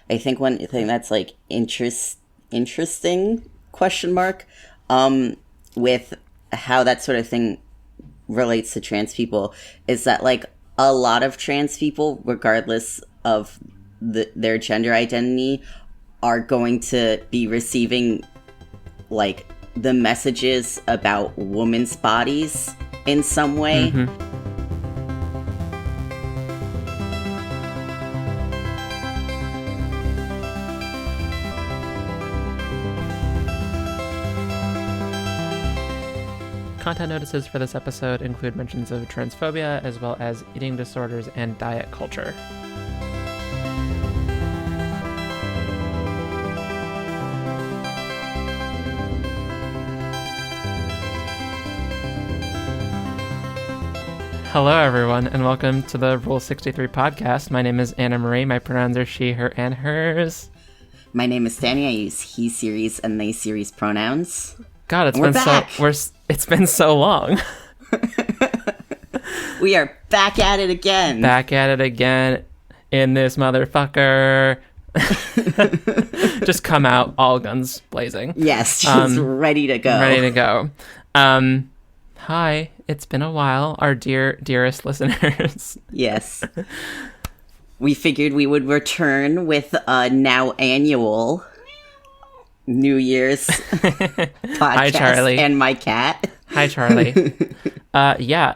I think one thing that's like interesting question mark with how that sort of thing relates to trans people is that like a lot of trans people, regardless of their gender identity, are going to be receiving like the messages about women's bodies in some way. Content notices for this episode include mentions of transphobia as well as eating disorders and diet culture. Hello, everyone, and welcome to the Rule 63 podcast. My name is Anna Marie. My pronouns are she, her, and hers. My name is Danny. I use he series and they series pronouns. God, it's been so long. We are back at it again. Back at it again in this motherfucker. Just come out, all guns blazing. Yes, just ready to go. Ready to go. Hi, it's been a while, our dearest listeners. Yes. We figured we would return with a now annual New Year's podcast. Hi, Charlie. And my cat. Hi, Charlie.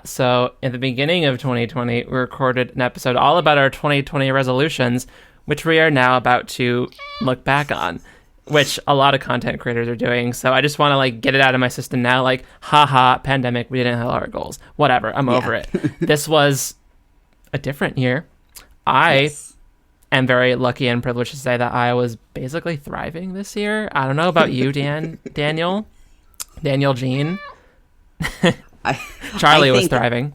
So in the beginning of 2020, we recorded an episode all about our 2020 resolutions, which we are now about to look back on, which a lot of content creators are doing. So I just want to like get it out of my system now. Like, haha, pandemic, we didn't hit our goals. Whatever, I'm over it. This was a different year. I'm very lucky and privileged to say that I was basically thriving this year. I don't know about you, Daniel Jean. Charlie was thriving.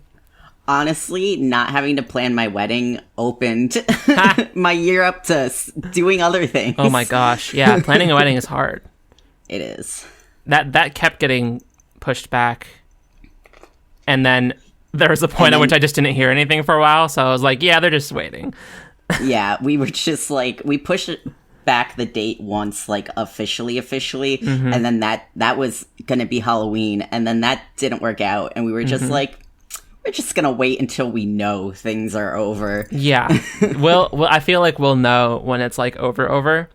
Honestly, not having to plan my wedding opened my year up to doing other things. Oh my gosh, yeah, planning a wedding is hard. It is. That kept getting pushed back, and then there was a point at which I just didn't hear anything for a while, so I was like, yeah, they're just waiting. Yeah, we were just like, we pushed back the date once, like officially, and then that was gonna be Halloween, and then that didn't work out, and we were just like, we're just gonna wait until we know things are over. Yeah, well, I feel like we'll know when it's like over,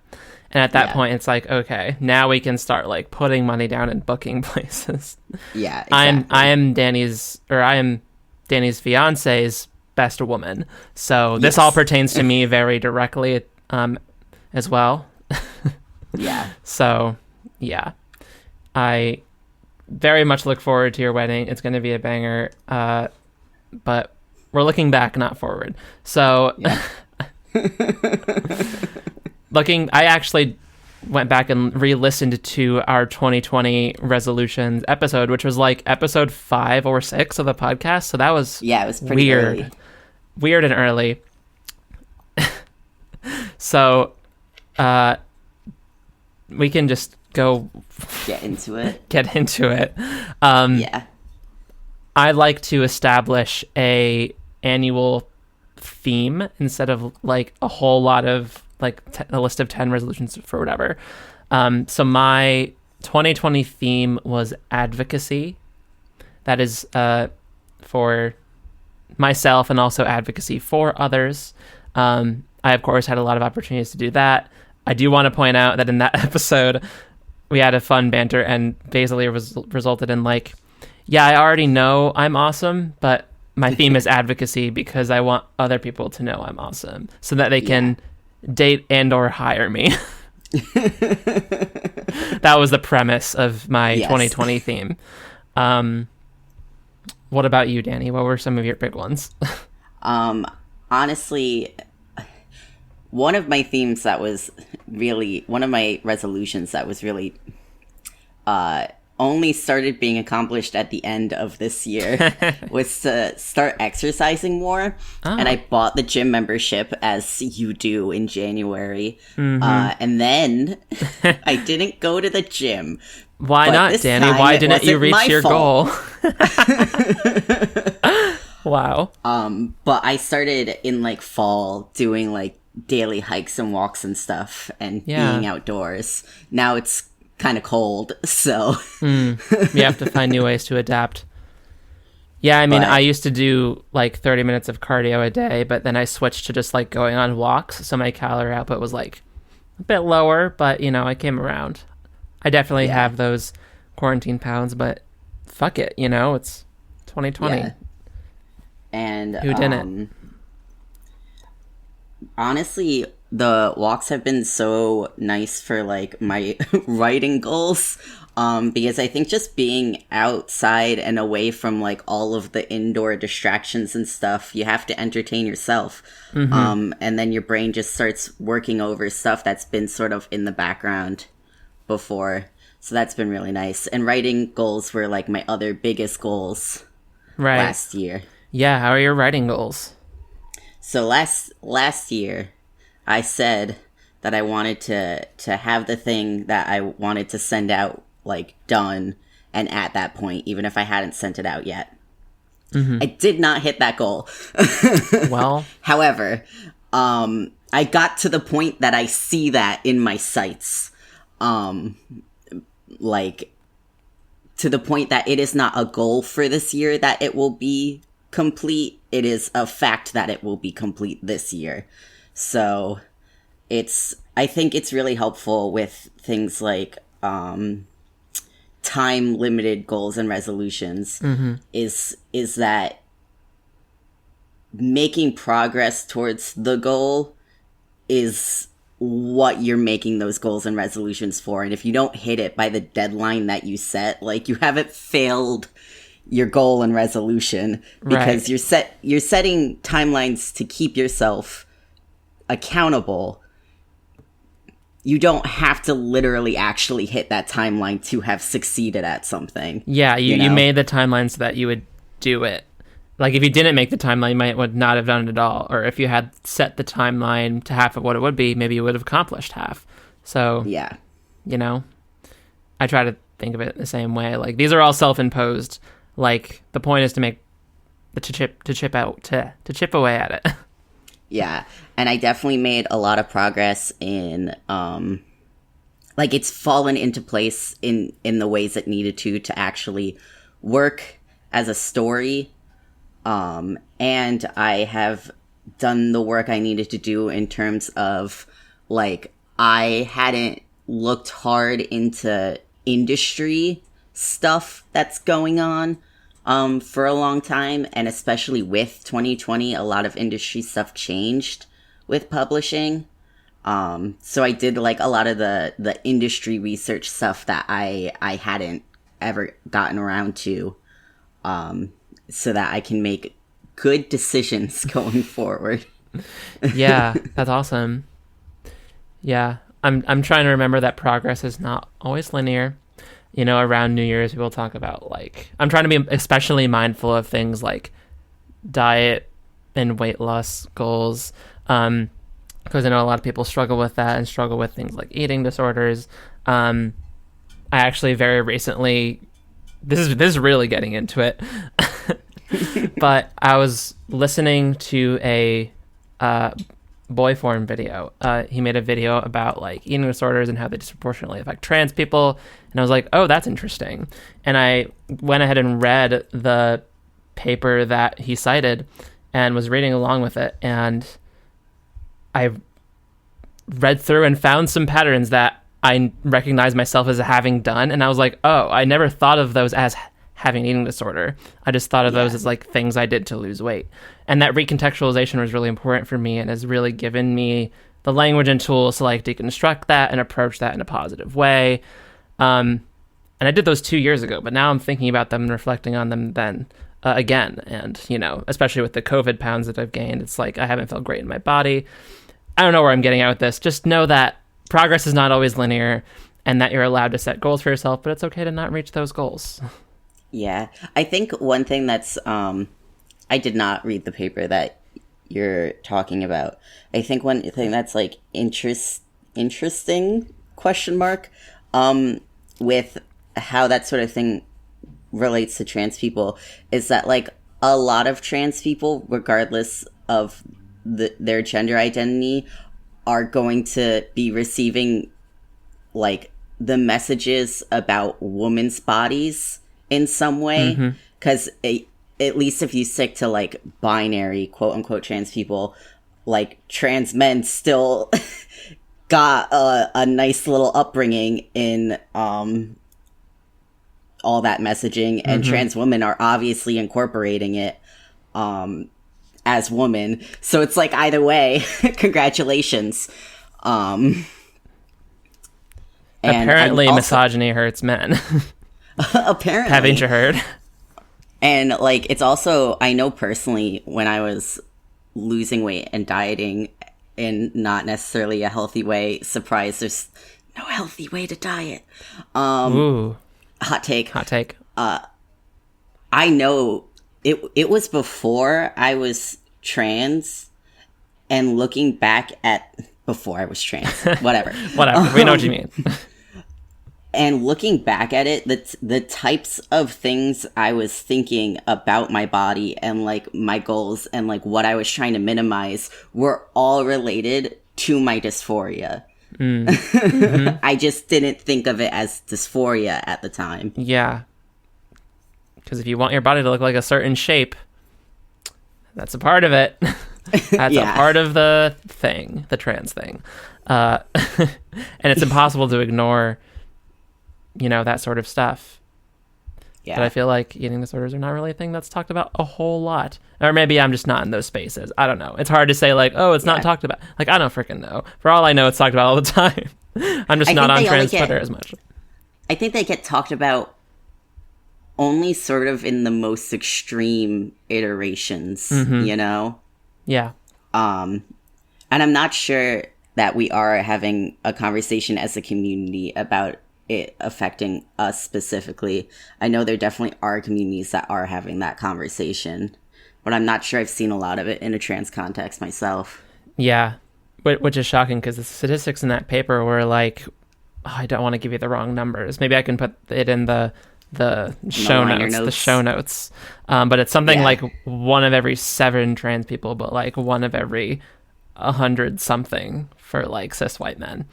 and at that point, it's like, okay, now we can start like putting money down and booking places. Yeah, exactly. I am Danny's fiance's best woman, so this all pertains to me very directly as well. Yeah. So yeah, I very much look forward to your wedding. It's going to be a banger, but we're looking back, not forward. So yeah. I actually went back and re-listened to our 2020 resolutions episode, which was like episode 5 or 6 of the podcast. So that was it was pretty weird and early. So we can just get into it. Yeah. I like to establish a annual theme instead of like a whole lot of like a list of 10 resolutions for whatever. So my 2020 theme was advocacy. That is for myself and also advocacy for others. I, of course, had a lot of opportunities to do that. I do want to point out that in that episode, we had a fun banter, and basically resulted in like, yeah, I already know I'm awesome, but my theme is advocacy because I want other people to know I'm awesome so that they can date and or hire me. That was the premise of my 2020 theme. What about you, Danny? What were some of your big ones? Honestly, one of my themes that was really, one of my resolutions that was really only started being accomplished at the end of this year was to start exercising more. Oh. And I bought the gym membership, as you do, in January. And then I didn't go to the gym. Why not, Danny? Why didn't you reach your goal? Wow. But I started in like fall doing like daily hikes and walks and stuff and being outdoors. Now it's kind of cold, so you have to find new ways to adapt. Yeah, I mean, I used to do like 30 minutes of cardio a day, but then I switched to just like going on walks, so my calorie output was like a bit lower, but I came around. I definitely have those quarantine pounds, but fuck it, it's 2020. Yeah. And who didn't? Honestly, the walks have been so nice for like my writing goals. Because I think just being outside and away from like all of the indoor distractions and stuff, you have to entertain yourself. And then your brain just starts working over stuff that's been sort of in the background before. So that's been really nice. And writing goals were like my other biggest goals last year. Yeah, how are your writing goals? So last year, I said that I wanted to have the thing that I wanted to send out like done and at that point, even if I hadn't sent it out yet. I did not hit that goal. Well, however, I got to the point that I see that in my sights. Like to the point that it is not a goal for this year that it will be complete. It is a fact that it will be complete this year. So I think it's really helpful with things like, time limited goals and resolutions is that making progress towards the goal is what you're making those goals and resolutions for. And if you don't hit it by the deadline that you set, like you haven't failed your goal and resolution, because you're setting timelines to keep yourself accountable. You don't have to literally actually hit that timeline to have succeeded at something. Yeah, you made the timeline so that you would do it. Like, if you didn't make the timeline, you would not have done it at all. Or if you had set the timeline to half of what it would be, maybe you would have accomplished half. So, yeah, I try to think of it the same way. Like, these are all self-imposed. Like, the point is to chip away at it. Yeah, and I definitely made a lot of progress in, like, it's fallen into place in the ways it needed to actually work as a story. And I have done the work I needed to do in terms of, like, I hadn't looked hard into industry stuff that's going on for a long time, and especially with 2020, a lot of industry stuff changed with publishing. So I did like a lot of the industry research stuff that I hadn't ever gotten around to, so that I can make good decisions going forward. Yeah, that's awesome. Yeah, I'm trying to remember that progress is not always linear. Around New Year's, people talk about, like, I'm trying to be especially mindful of things like diet and weight loss goals, because I know a lot of people struggle with that and struggle with things like eating disorders. I actually very recently, this is really getting into it, but I was listening to a Boyform video. He made a video about like eating disorders and how they disproportionately affect trans people, and I was like, oh, that's interesting. And I went ahead and read the paper that he cited and was reading along with it, and I read through and found some patterns that I recognized myself as having done, and I was like, oh, I never thought of those as having an eating disorder. I just thought of those as like things I did to lose weight. And that recontextualization was really important for me and has really given me the language and tools to like deconstruct that and approach that in a positive way. And I did those 2 years ago, but now I'm thinking about them and reflecting on them then again. And, especially with the COVID pounds that I've gained, it's like I haven't felt great in my body. I don't know where I'm getting at with this. Just know that progress is not always linear and that you're allowed to set goals for yourself, but it's okay to not reach those goals. Yeah, I think one thing that's, I did not read the paper that you're talking about. I think one thing that's like interesting question mark, with how that sort of thing relates to trans people is that like a lot of trans people, regardless of their gender identity, are going to be receiving like the messages about women's bodies in some way, because at least if you stick to like binary quote unquote trans people, like trans men still got a nice little upbringing in all that messaging, and trans women are obviously incorporating it as women. So it's like, either way, congratulations. Apparently misogyny hurts men. Apparently. Haven't you heard? And like, it's also, I know personally, when I was losing weight and dieting in not necessarily a healthy way, surprise, there's no healthy way to diet. Ooh. Hot take. I know it was before I was trans, and looking back at before I was trans, whatever. We know what you mean. And looking back at it, the types of things I was thinking about my body and like my goals and like what I was trying to minimize were all related to my dysphoria. I just didn't think of it as dysphoria at the time. Yeah. Because if you want your body to look like a certain shape, that's a part of it. That's a part of the thing, the trans thing. And it's impossible to ignore, that sort of stuff. Yeah. But I feel like eating disorders are not really a thing that's talked about a whole lot. Or maybe I'm just not in those spaces. I don't know. It's hard to say, like, oh, it's not talked about. Like, I don't freaking know. For all I know, it's talked about all the time. I'm just not on trans Twitter as much. I think they get talked about only sort of in the most extreme iterations, Yeah. And I'm not sure that we are having a conversation as a community about it affecting us specifically. I know there definitely are communities that are having that conversation, but I'm not sure I've seen a lot of it in a trans context myself. Yeah, which is shocking because the statistics in that paper were like, I don't want to give you the wrong numbers. Maybe I can put it in the show notes. But it's something like 1 of every 7 trans people, but like 1 of every 100 something for like cis white men.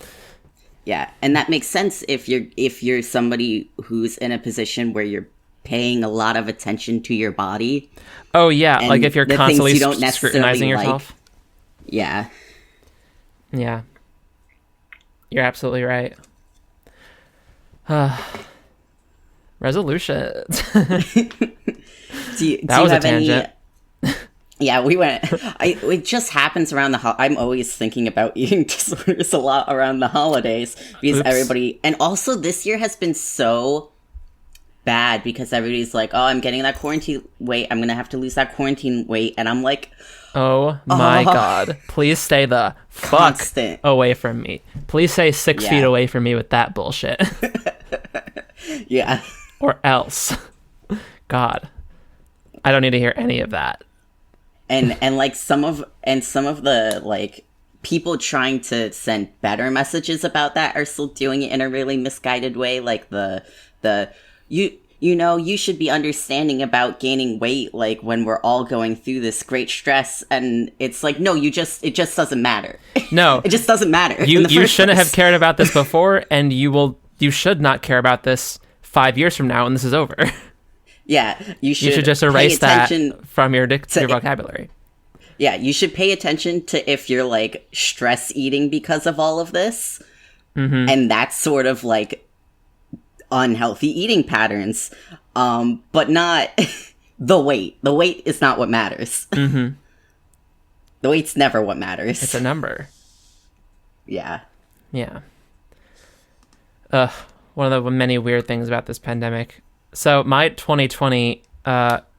Yeah, and that makes sense if you're somebody who's in a position where you're paying a lot of attention to your body. Oh yeah, like if you're constantly scrutinizing yourself. Yeah. Yeah. You're absolutely right. Resolutions. do you was have a tangent. Yeah, we went. It just happens around I'm always thinking about eating disorders a lot around the holidays because everybody, and also this year has been so bad because everybody's like, "Oh, I'm getting that quarantine weight. I'm gonna have to lose that quarantine weight," and I'm like, "Oh my god! Please stay the fuck away from me. Please stay 6 feet away from me with that bullshit." Yeah. Or else, God, I don't need to hear any of that. And like some of the like people trying to send better messages about that are still doing it in a really misguided way. Like you should be understanding about gaining weight, like when we're all going through this great stress, and it's like, no, it just doesn't matter. No, it just doesn't matter. You shouldn't have cared about this before, and you should not care about this 5 years from now when this is over. Yeah, you should just erase that from your vocabulary. Yeah, you should pay attention to if you're like stress eating because of all of this, and that's sort of like unhealthy eating patterns, but not the weight. The weight is not what matters. The weight's never what matters. It's a number. Yeah. Yeah. One of the many weird things about this pandemic. So my 2020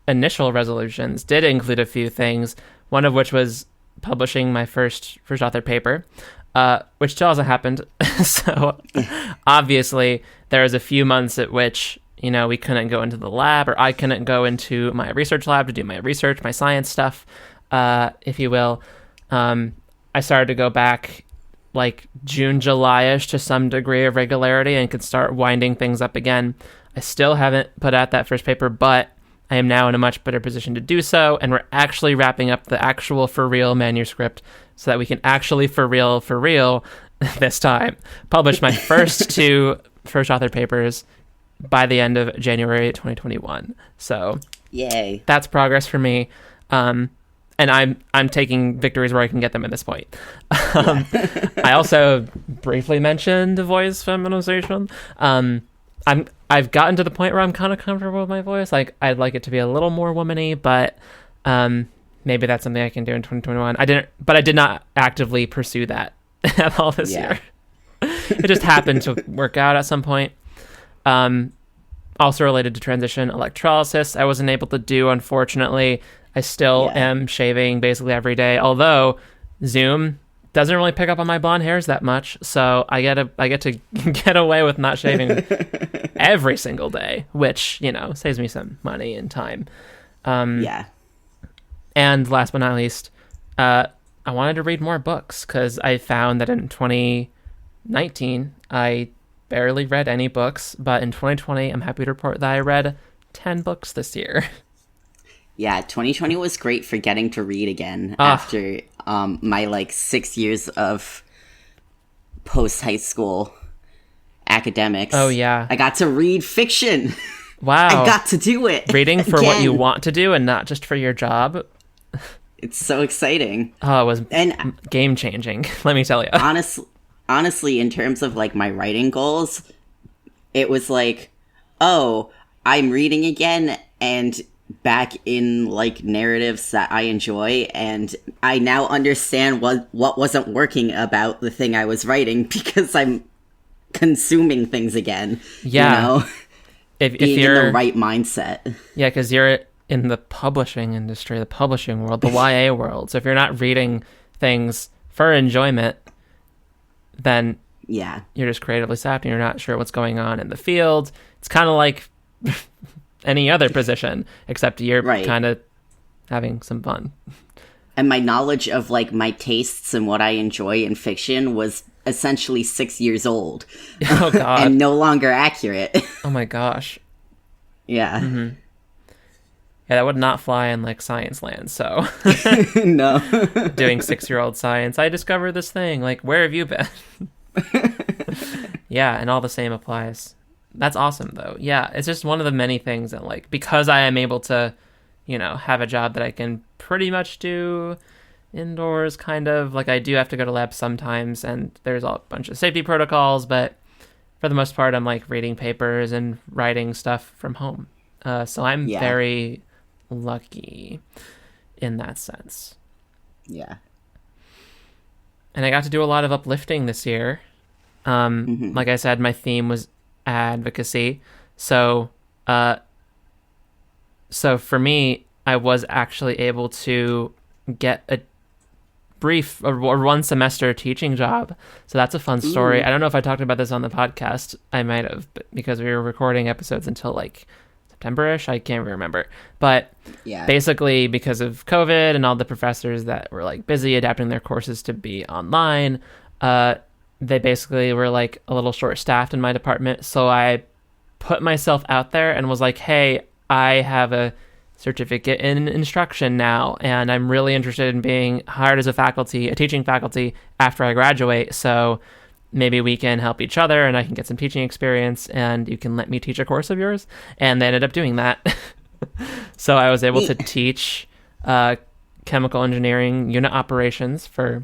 initial resolutions did include a few things, one of which was publishing my first author paper, which still hasn't happened. So obviously there was a few months at which, we couldn't go into the lab, or I couldn't go into my research lab to do my research, my science stuff, if you will. I started to go back like June, July-ish to some degree of regularity and could start winding things up again. I still haven't put out that first paper, but I am now in a much better position to do so, and we're actually wrapping up the actual for real manuscript. so that we can actually, for real, this time, publish my first first author papers by the end of January 2021. So yay, that's progress for me. And I'm taking victories where I can get them at this point. I also briefly mentioned the voice feminization. I've gotten to the point where I'm kind of comfortable with my voice. Like, I'd like it to be a little more womany, but maybe that's something I can do in 2021. I did not actively pursue that at all this year. It just happened to work out at some point. Also related to transition electrolysis, I wasn't able to do, unfortunately. I still am shaving basically every day, although Zoom doesn't really pick up on my blonde hairs that much, so I get to get away with not shaving every single day, which, saves me some money and time. And last but not least, I wanted to read more books, because I found that in 2019 I barely read any books, but in 2020 I'm happy to report that I read 10 books this year. Yeah, 2020 was great for getting to read again after my 6 years of post-high school academics. Oh, yeah. I got to read fiction. Wow. I got to do it. Reading for what you want to do and not just for your job. It's so exciting. Oh, it was game-changing, let me tell you. Honestly, in terms of my writing goals, it was I'm reading again and back in narratives that I enjoy, and I now understand what wasn't working about the thing I was writing, because I'm consuming things again. Yeah. If you're in the right mindset. Yeah, because you're in the publishing industry, the publishing world, the YA world. So if you're not reading things for enjoyment, then you're just creatively sapped and you're not sure what's going on in the field. It's kind of like any other position, except you're kind of having some fun. And my knowledge of my tastes and what I enjoy in fiction was essentially 6 years old. Oh God. And no longer accurate. Oh my gosh. Yeah. Mm-hmm. Yeah, that would not fly in science land. So no. Doing 6-year-old science, I discovered this thing. Where have you been? Yeah, and all the same applies. That's awesome, though. Yeah, it's just one of the many things that, because I am able to, have a job that I can pretty much do indoors, kind of. I do have to go to labs sometimes, and there's a bunch of safety protocols, but for the most part, I'm, reading papers and writing stuff from home. So I'm very lucky in that sense. Yeah. And I got to do a lot of uplifting this year. Like I said, my theme was advocacy. So for me, I was actually able to get a brief or 1 semester teaching job. So that's a fun story. Ooh. I don't know if I talked about this on the podcast. I might have, but because we were recording episodes until September-ish. I can't remember. But basically because of COVID and all the professors that were busy adapting their courses to be online, they basically were a little short-staffed in my department. So I put myself out there and was hey, I have a certificate in instruction now, and I'm really interested in being hired as a teaching faculty after I graduate. So maybe we can help each other and I can get some teaching experience and you can let me teach a course of yours. And they ended up doing that. So I was able to teach chemical engineering unit operations for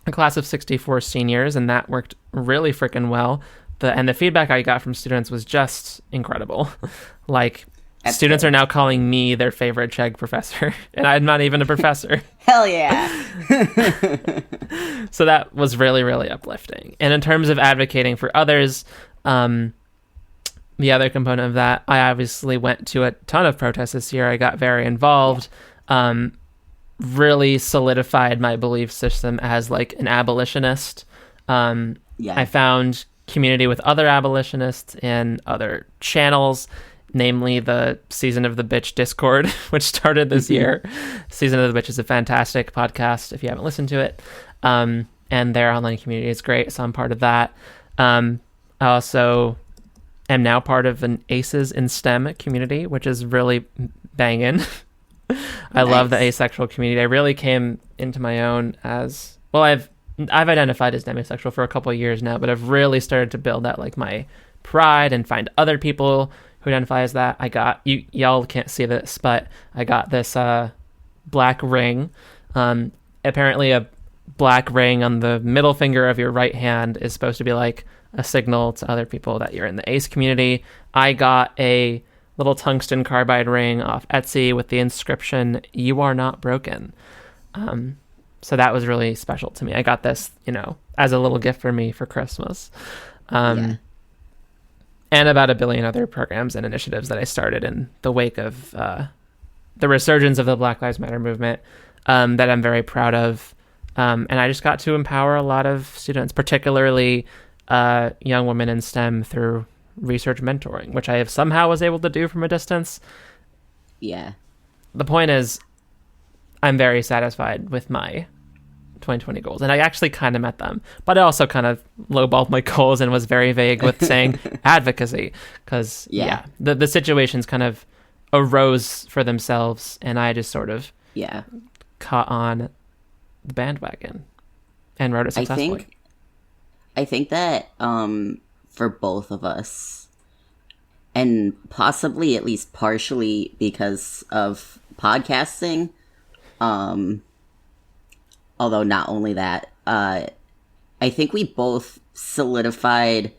a class of 64 seniors, and that worked really freaking well. And the feedback I got from students was just incredible. Students are now calling me their favorite Chegg professor, and I'm not even a professor. Hell yeah. So that was really, really uplifting. And in terms of advocating for others, the other component of that, I obviously went to a ton of protests this year. I got very involved, really solidified my belief system as an abolitionist. I found community with other abolitionists and other channels, namely the Season of the Bitch Discord, which started this year. Season of the Bitch is a fantastic podcast if you haven't listened to it. And their online community is great, so I'm part of that. I also am now part of an Aces in STEM community, which is really banging. I love the asexual community. I really came into my own as well, I've identified as demisexual for a couple of years now, but I've really started to build that like my pride and find other people who identify as that. I got y'all can't see this, but I got this black ring. Apparently, a black ring on the middle finger of your right hand is supposed to be like a signal to other people that you're in the ace community. I got a little tungsten carbide ring off Etsy with the inscription "You are not broken." So that was really special to me. I got this, as a little gift for me for Christmas. And about a billion other programs and initiatives that I started in the wake of the resurgence of the Black Lives Matter movement that I'm very proud of. And I just got to empower a lot of students, particularly young women in STEM, through research mentoring, which I have somehow was able to do from a distance. Yeah. The point is, I'm very satisfied with my 2020 goals, and I actually kind of met them, but I also kind of lowballed my goals and was very vague with saying advocacy, because the situations kind of arose for themselves, and I just sort of caught on the bandwagon and rode it successfully. I think that for both of us, and possibly at least partially because of podcasting, although not only that, I think we both solidified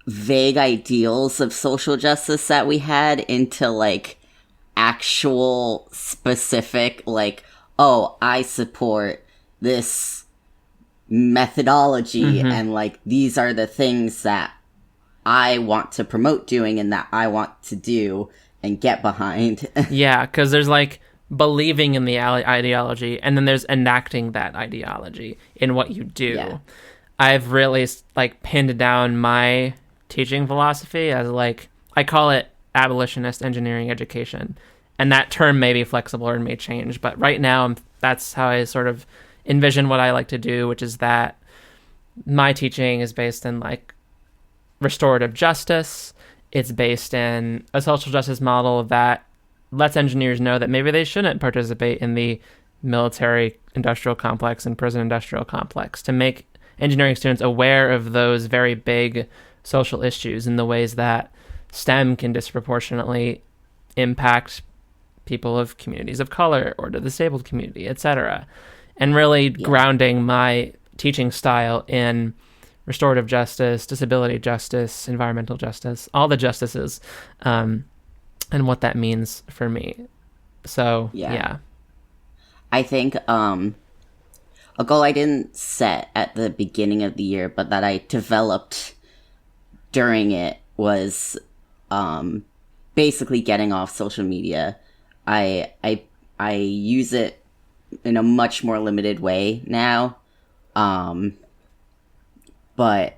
vague ideals of social justice that we had into like actual specific, like, oh, I support this methodology and like these are the things that I want to promote doing and that I want to do and get behind. Yeah, because there's like believing in the ideology, and then there's enacting that ideology in what you do. Yeah. I've really like pinned down my teaching philosophy as like, I call it abolitionist engineering education, and that term may be flexible or may change, but right now that's how I sort of envision what I like to do, which is that my teaching is based in like restorative justice. It's based in a social justice model that lets engineers know that maybe they shouldn't participate in the military industrial complex and prison industrial complex, to make engineering students aware of those very big social issues and the ways that STEM can disproportionately impact people of communities of color or the disabled community, etc. And really grounding my teaching style in restorative justice, disability justice, environmental justice, all the justices, and what that means for me. So, yeah. I think a goal I didn't set at the beginning of the year, but that I developed during it was basically getting off social media. I use it in a much more limited way now. But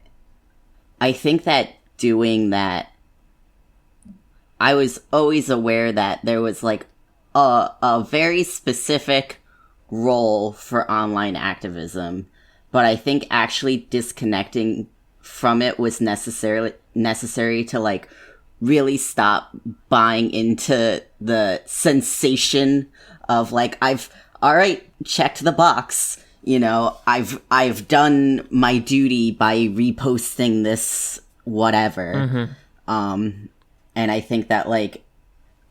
I think that doing that, I was always aware that there was like a very specific role for online activism, but I think actually disconnecting from it was necessary to like really stop buying into the sensation of like, all right, checked the box. I've done my duty by reposting this whatever. And I think that like,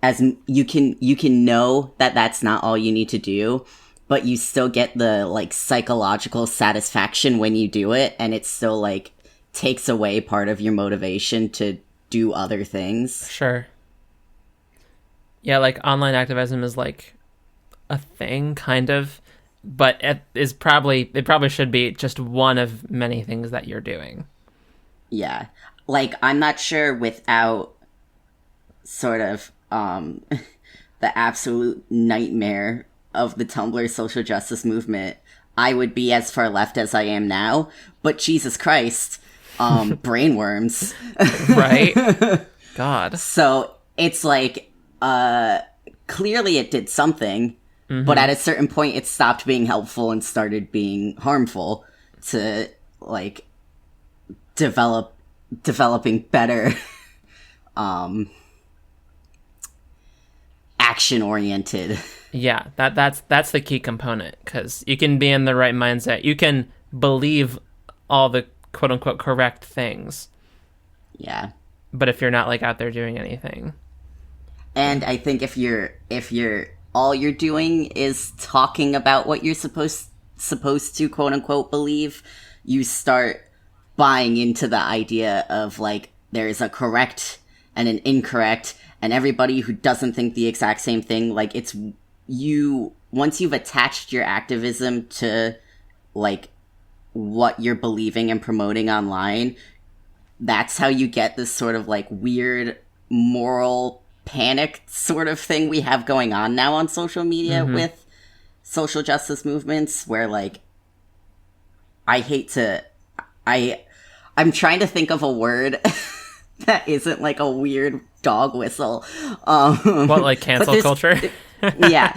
as you can know that that's not all you need to do, but you still get the like psychological satisfaction when you do it, and it still like takes away part of your motivation to do other things. Sure. Yeah, like online activism is like a thing, kind of, but it probably should be just one of many things that you're doing. Yeah. Like, I'm not sure without sort of the absolute nightmare of the Tumblr social justice movement, I would be as far left as I am now. But Jesus Christ, brainworms. Right? God. So it's like, clearly it did something, but at a certain point it stopped being helpful and started being harmful to, like, developing better, action-oriented Yeah, that's the key component, because you can be in the right mindset. You can believe all the quote unquote correct things. Yeah. But if you're not like out there doing anything. And I think if you're all you're doing is talking about what you're supposed to quote unquote believe, you start buying into the idea of like there's a correct and an incorrect, and everybody who doesn't think the exact same thing, like it's you, once you've attached your activism to like what you're believing and promoting online, that's how you get this sort of like weird moral panic sort of thing we have going on now on social media with social justice movements, where like I'm trying to think of a word that isn't like a weird dog whistle. What, like cancel culture? Yeah,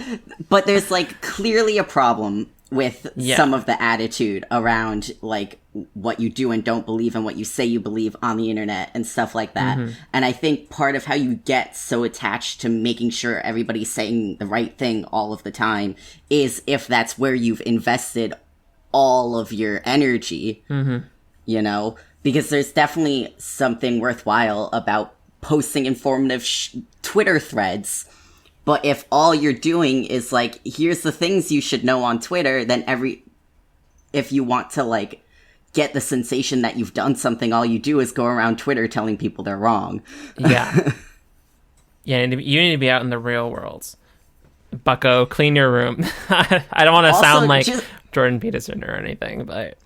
but there's like clearly a problem with some of the attitude around like what you do and don't believe and what you say you believe on the internet and stuff like that. And I think part of how you get so attached to making sure everybody's saying the right thing all of the time is if that's where you've invested all of your energy, you know, because there's definitely something worthwhile about posting informative Twitter threads. But if all you're doing is like, here's the things you should know on Twitter, then if you want to like get the sensation that you've done something, all you do is go around Twitter telling people they're wrong. Yeah. Yeah, you need to be out in the real world. Bucko, clean your room. I don't want to sound like Jordan Peterson or anything, but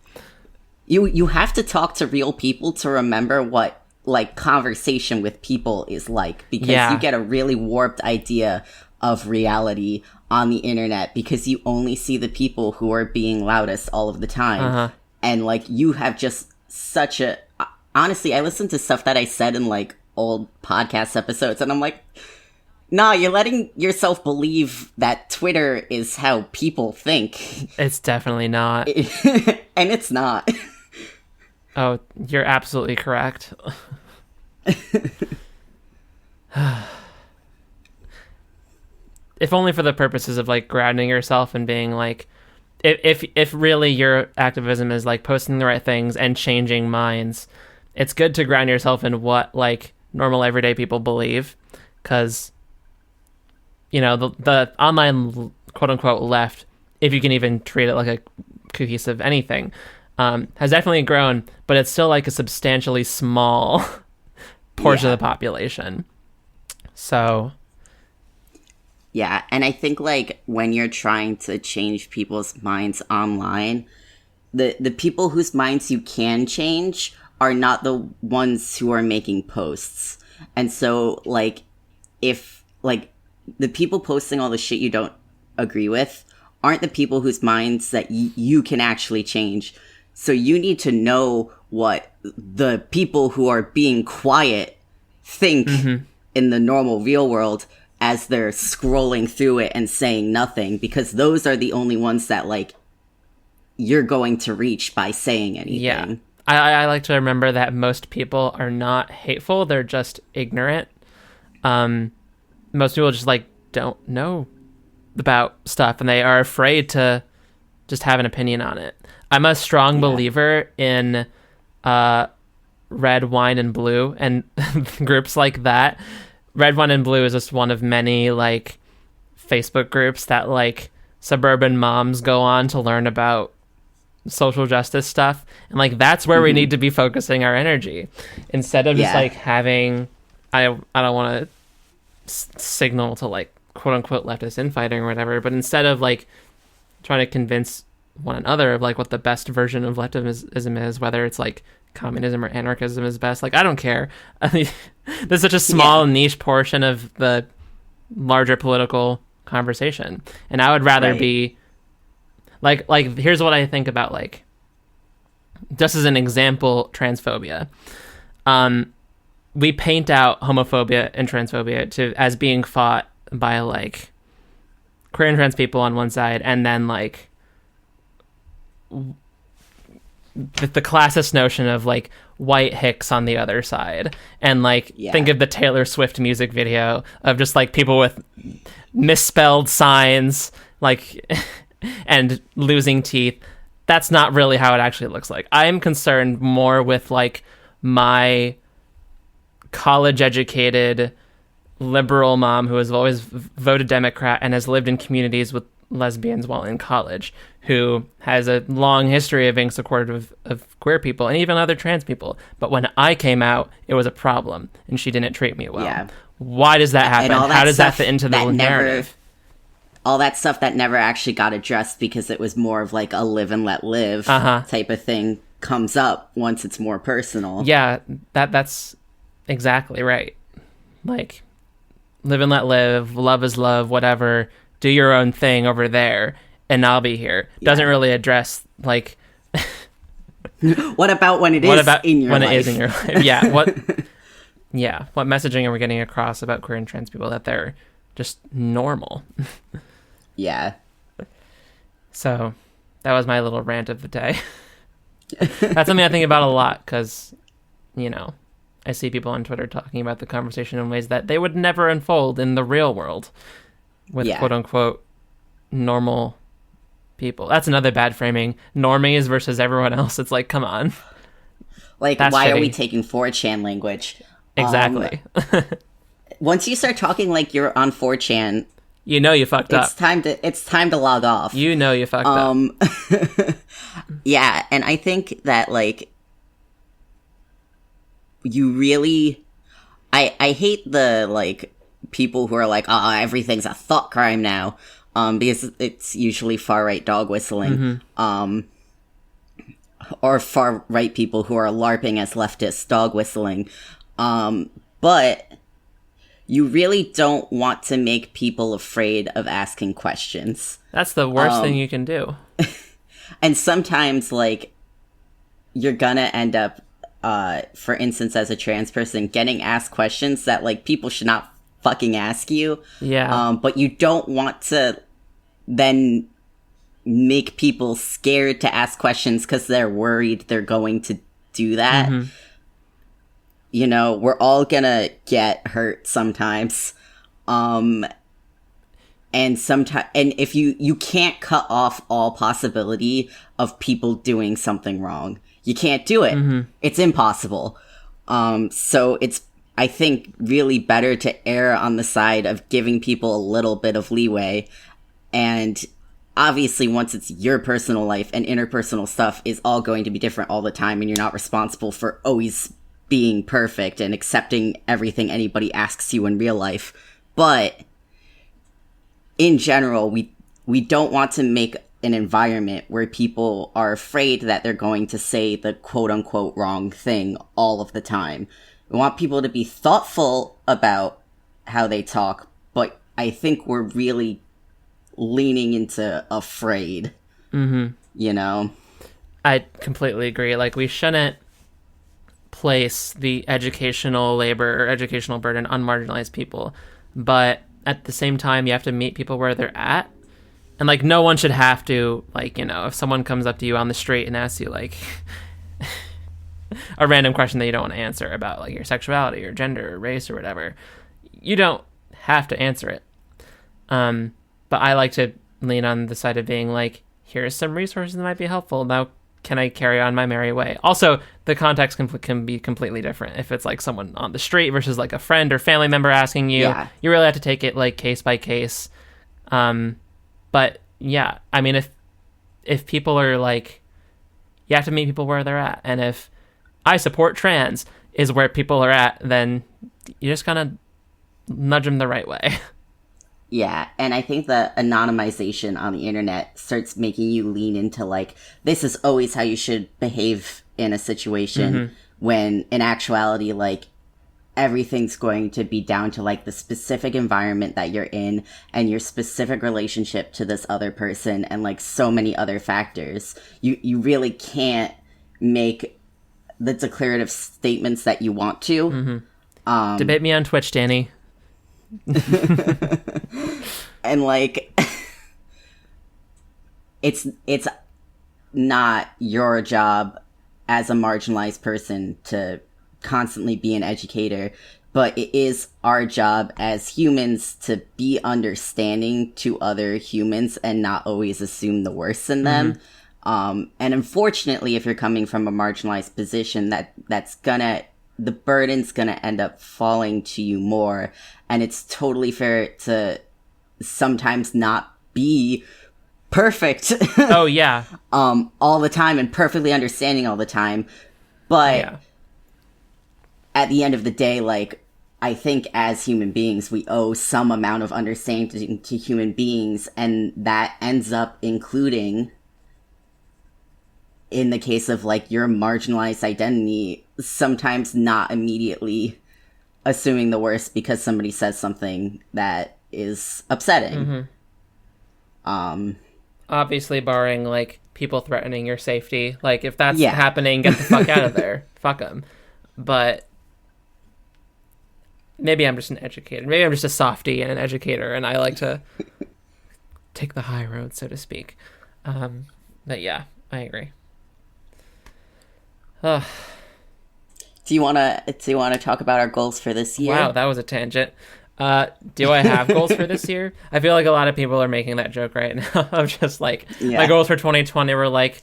you have to talk to real people to remember what like conversation with people is like, because you get a really warped idea of reality on the internet because you only see the people who are being loudest all of the time. And like you have just such a, honestly, I listened to stuff that I said in like old podcast episodes and I'm like, nah, you're letting yourself believe that Twitter is how people think. It's definitely not. And it's not. Oh, you're absolutely correct. If only for the purposes of like grounding yourself and being like, if really your activism is like posting the right things and changing minds, it's good to ground yourself in what like normal everyday people believe, because you know the online quote unquote left, if you can even treat it like a cohesive anything, has definitely grown, but it's still like a substantially small portion of the population. So yeah, and I think like when you're trying to change people's minds online, the people whose minds you can change are not the ones who are making posts. And so like if like the people posting all the shit you don't agree with aren't the people whose minds that you can actually change. So you need to know what the people who are being quiet think in the normal real world as they're scrolling through it and saying nothing, because those are the only ones that like you're going to reach by saying anything. Yeah. I like to remember that most people are not hateful, they're just ignorant. Most people just like don't know about stuff and they are afraid to just have an opinion on it. I'm a strong believer in Red, Wine, and Blue and groups like that. Red, Wine, and Blue is just one of many like Facebook groups that like suburban moms go on to learn about social justice stuff, and like that's where we need to be focusing our energy instead of just like having I don't want to signal to like quote unquote leftist infighting or whatever, but instead of like trying to convince one another of like what the best version of leftism is, whether it's like communism or anarchism is best, like I don't care. I mean, there's such a small niche portion of the larger political conversation, and I would rather be like here's what I think about, like, just as an example, transphobia. We paint out homophobia and transphobia as being fought by like queer and trans people on one side, and then like the classist notion of like white hicks on the other side, and like think of the Taylor Swift music video of just like people with misspelled signs, like and losing teeth. That's not really how it actually looks like. I'm concerned more with like my college educated liberal mom who has always voted Democrat and has lived in communities with lesbians while in college, who has a long history of being supportive of queer people and even other trans people. But when I came out, it was a problem and she didn't treat me well. Yeah. Why does that happen? How does that fit into the narrative? All that stuff that never actually got addressed because it was more of like a live and let live type of thing comes up once it's more personal. Yeah, that's exactly right. Like, live and let live, love is love, whatever. Do your own thing over there, and I'll be here. Doesn't really address, like... what about when it is in your life? When it is in your life, yeah. What messaging are we getting across about queer and trans people that they're just normal? Yeah. So, that was my little rant of the day. That's something I think about a lot, because, you know, I see people on Twitter talking about the conversation in ways that they would never unfold in the real world with quote-unquote normal people. That's another bad framing. Normies versus everyone else. It's like, come on. Like, that's why shitty. Are we taking 4chan language? Exactly. Once you start talking like you're on 4chan... You know you fucked up. It's time to log off. You know you fucked up. Yeah, and I think that, like, you really... I hate the, like, people who are like, oh, everything's a thought crime now, because it's usually far-right dog whistling, or far-right people who are LARPing as leftist dog whistling, but... You really don't want to make people afraid of asking questions. That's the worst thing you can do. And sometimes, like, you're gonna end up, for instance, as a trans person, getting asked questions that, like, people should not fucking ask you. Yeah. But you don't want to then make people scared to ask questions because they're worried they're going to do that. Mm-hmm. You know, we're all gonna get hurt sometimes. And if you can't cut off all possibility of people doing something wrong. You can't do it. Mm-hmm. It's impossible. So it's, I think, really better to err on the side of giving people a little bit of leeway. And obviously, once it's your personal life and interpersonal stuff is all going to be different all the time, and you're not responsible for always being perfect and accepting everything anybody asks you in real life. But in general, we don't want to make an environment where people are afraid that they're going to say the quote-unquote wrong thing all of the time. We want people to be thoughtful about how they talk, but I think we're really leaning into afraid, you know? I completely agree. Like, we shouldn't place the educational labor or educational burden on marginalized people, but at the same time you have to meet people where they're at, and like no one should have to, like, you know, if someone comes up to you on the street and asks you like a random question that you don't want to answer about like your sexuality or gender or race or whatever, you don't have to answer it. But I like to lean on the side of being like, here's some resources that might be helpful. Now can I carry on my merry way? Also, the context can be completely different. If it's like someone on the street versus like a friend or family member asking you, you really have to take it like case by case. But yeah, I mean, if people are like, you have to meet people where they're at. And if I support trans is where people are at, then you just kind of nudge them the right way. Yeah, and I think the anonymization on the internet starts making you lean into, like, this is always how you should behave in a situation, when in actuality, like, everything's going to be down to, like, the specific environment that you're in and your specific relationship to this other person and, like, so many other factors. You really can't make the declarative statements that you want to. Debate me on Twitch, Danny. And like it's not your job as a marginalized person to constantly be an educator, but it is our job as humans to be understanding to other humans and not always assume the worst in them. And unfortunately, if you're coming from a marginalized position, the burden's gonna end up falling to you more. And it's totally fair to sometimes not be perfect. Oh, yeah. All the time and perfectly understanding all the time. But at the end of the day, like, I think as human beings, we owe some amount of understanding to human beings, and that ends up including, in the case of, like, your marginalized identity, sometimes not immediately assuming the worst because somebody says something that is upsetting. Obviously, barring, like, people threatening your safety. Like, if that's happening, get the fuck out of there. Fuck them. But maybe I'm just an educator. Maybe I'm just a softie and an educator, and I like to take the high road, so to speak. But yeah, I agree. Do you want to talk about our goals for this year? Wow, that was a tangent. Do I have goals for this year? I feel like a lot of people are making that joke right now. I'm just like, my goals for 2020 were like,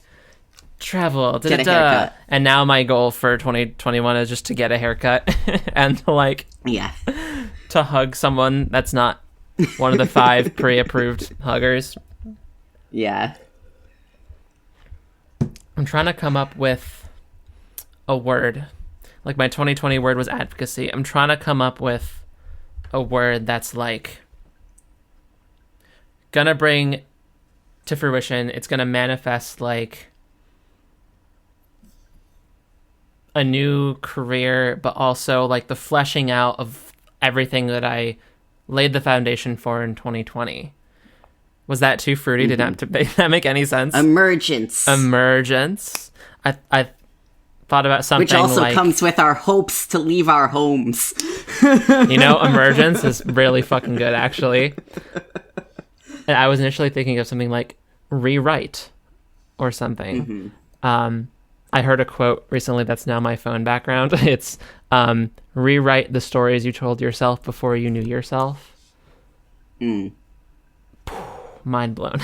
travel, get a haircut. And now my goal for 2021 is just to get a haircut and like, to hug someone that's not one of the 5 pre-approved huggers. Yeah. I'm trying to come up with a word. Like, my 2020 word was advocacy. I'm trying to come up with a word that's like gonna bring to fruition. It's gonna manifest like a new career, but also like the fleshing out of everything that I laid the foundation for in 2020. Was that too fruity? Did that make any sense? Emergence. I thought about something which also like, comes with our hopes to leave our homes. Emergence is really fucking good, actually. And I was initially thinking of something like rewrite or something. I heard a quote recently that's now my phone background. It's rewrite the stories you told yourself before you knew yourself. Mind blown.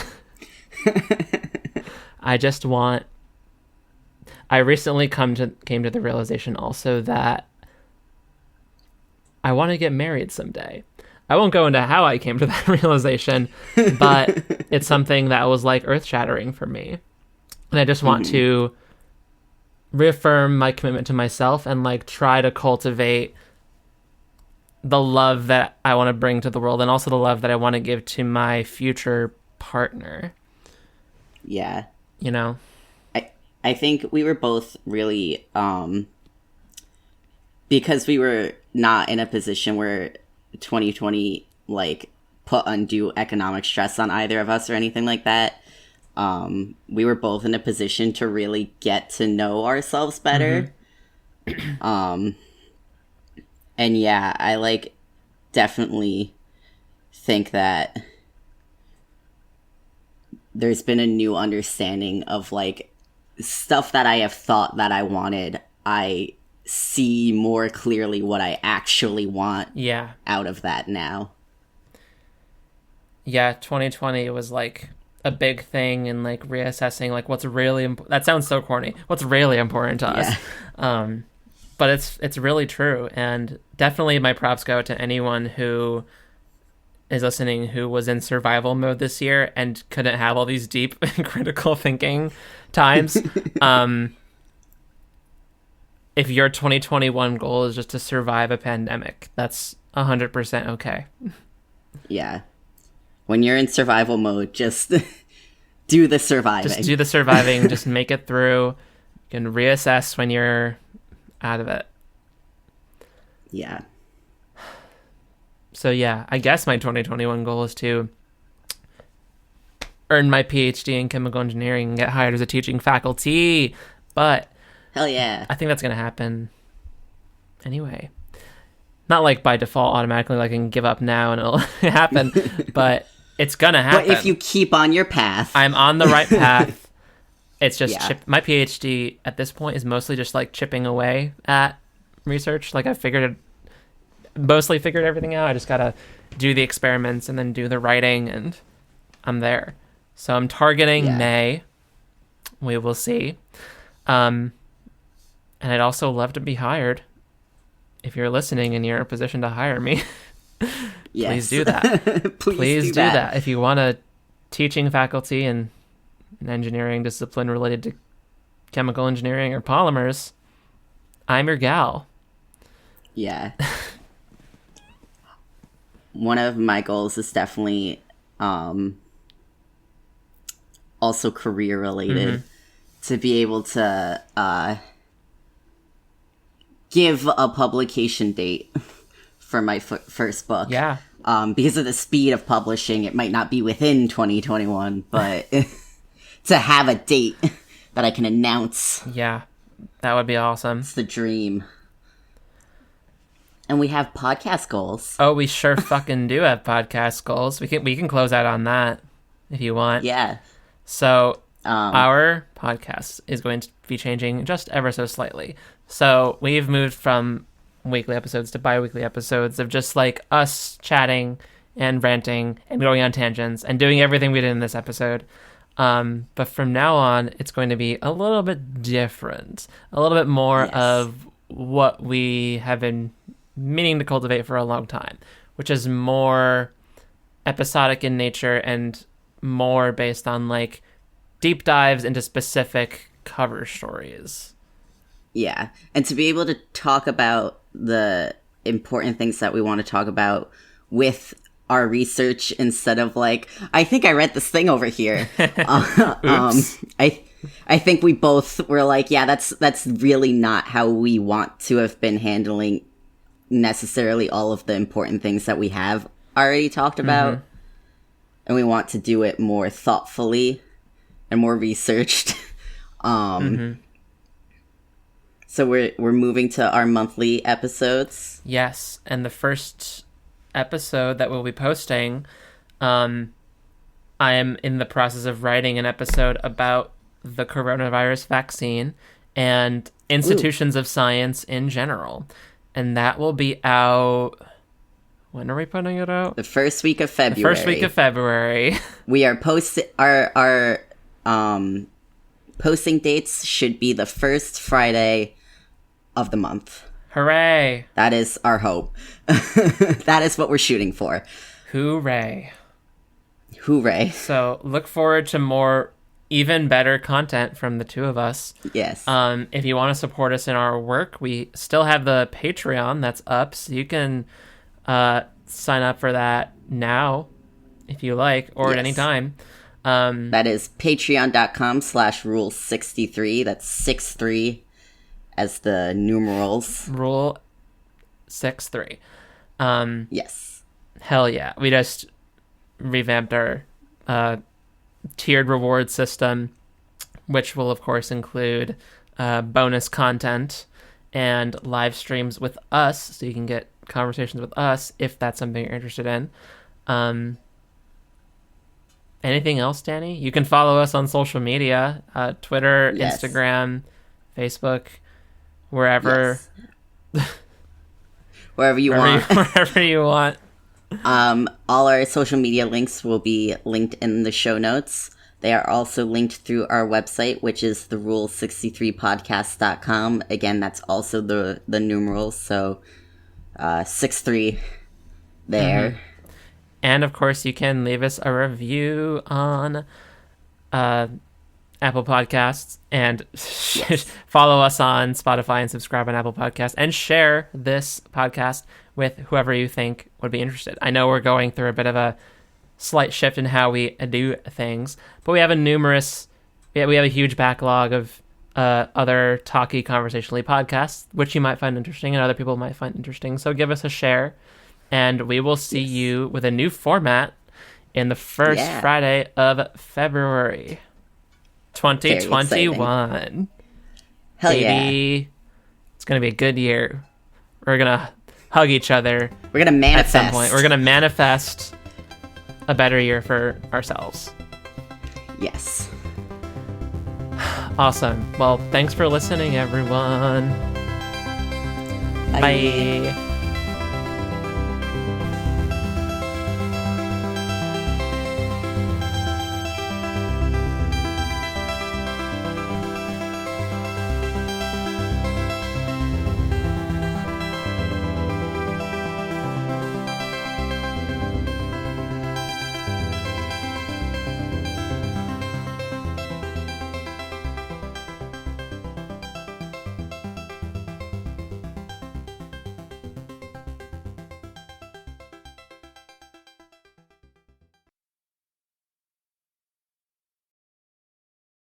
I recently came to the realization also that I want to get married someday. I won't go into how I came to that realization, but it's something that was like earth-shattering for me. And I just want to reaffirm my commitment to myself and like try to cultivate the love that I want to bring to the world and also the love that I want to give to my future partner. Yeah. You know? I think we were both really, because we were not in a position where 2020, like, put undue economic stress on either of us or anything like that. We were both in a position to really get to know ourselves better. And yeah, I, like, definitely think that there's been a new understanding of, like, stuff that I have thought that I wanted. I see more clearly what I actually want out of that now. Yeah, 2020 was like a big thing and like reassessing like what's really that sounds so corny. What's really important to us. But it's really true, and definitely my props go to anyone who is listening who was in survival mode this year and couldn't have all these deep and critical thinking times. If your 2021 goal is just to survive a pandemic, that's 100% okay. Yeah. When you're in survival mode, just do the surviving. Just do the surviving. Just make it through. You can reassess when you're out of it. Yeah. So yeah, I guess my 2021 goal is to earn my PhD in chemical engineering and get hired as a teaching faculty. But hell yeah, I think that's gonna happen anyway. Not like by default automatically, like I can give up now and it'll happen, but it's gonna happen. But if you keep on your path, I'm on the right path. it's just my PhD at this point is mostly just like chipping away at research. Like I mostly figured everything out. I just gotta do the experiments and then do the writing, and I'm there. So I'm targeting May. We will see. And I'd also love to be hired. If you're listening and you're in a position to hire me, please do that. please do that. If you want a teaching faculty in an engineering discipline related to chemical engineering or polymers, I'm your gal. Yeah. One of my goals is definitely also career related, to be able to give a publication date for my first book. Yeah. Because of the speed of publishing, it might not be within 2021, but to have a date that I can announce. Yeah, that would be awesome. It's the dream. And we have podcast goals. Oh, we sure fucking do have podcast goals. We can close out on that if you want. Yeah. So our podcast is going to be changing just ever so slightly. So we've moved from weekly episodes to bi-weekly episodes of just like us chatting and ranting and going on tangents and doing everything we did in this episode. But from now on, it's going to be a little bit different, a little bit more of what we have been meaning to cultivate for a long time, which is more episodic in nature and more based on like deep dives into specific cover stories. Yeah, and to be able to talk about the important things that we want to talk about with our research instead of like, I think I read this thing over here. I think we both were like, yeah, that's really not how we want to have been handling necessarily all of the important things that we have already talked about. And we want to do it more thoughtfully and more researched. So we're moving to our monthly episodes. Yes, and the first episode that we'll be posting, I am in the process of writing an episode about the coronavirus vaccine and institutions of science in general. And that will be out... When are we putting it out? The first week of February. We are our posting dates should be the first Friday of the month. Hooray! That is our hope. That is what we're shooting for. Hooray. So look forward to more, even better content from the two of us. Yes. If you want to support us in our work, we still have the Patreon that's up, so you can sign up for that now if you like, or at any time. That is patreon.com/rule63. That's 63 as the numerals. Rule 63. Yes. Hell yeah. We just revamped our tiered reward system, which will of course include bonus content and live streams with us, so you can get conversations with us if that's something you're interested in. Anything else, Danny? You can follow us on social media, Twitter, Instagram, Facebook, wherever. Wherever you want. Wherever you want. All our social media links will be linked in the show notes. They are also linked through our website, which is therule63podcast.com. Again, that's also the numerals, so 63 there. And of course, you can leave us a review on Apple Podcasts, and follow us on Spotify and subscribe on Apple Podcasts, and share this podcast with whoever you think would be interested. I know we're going through a bit of a slight shift in how we do things, but we have a huge backlog of other talky conversationally podcasts, which you might find interesting and other people might find interesting. So give us a share, and we will see you with a new format in the first Friday of February 2021. Hell Baby. yeah. It's going to be a good year. We're going to hug each other. We're going to manifest. At some point. We're going to manifest a better year for ourselves. Yes. Awesome. Well, thanks for listening, everyone. Bye. Bye.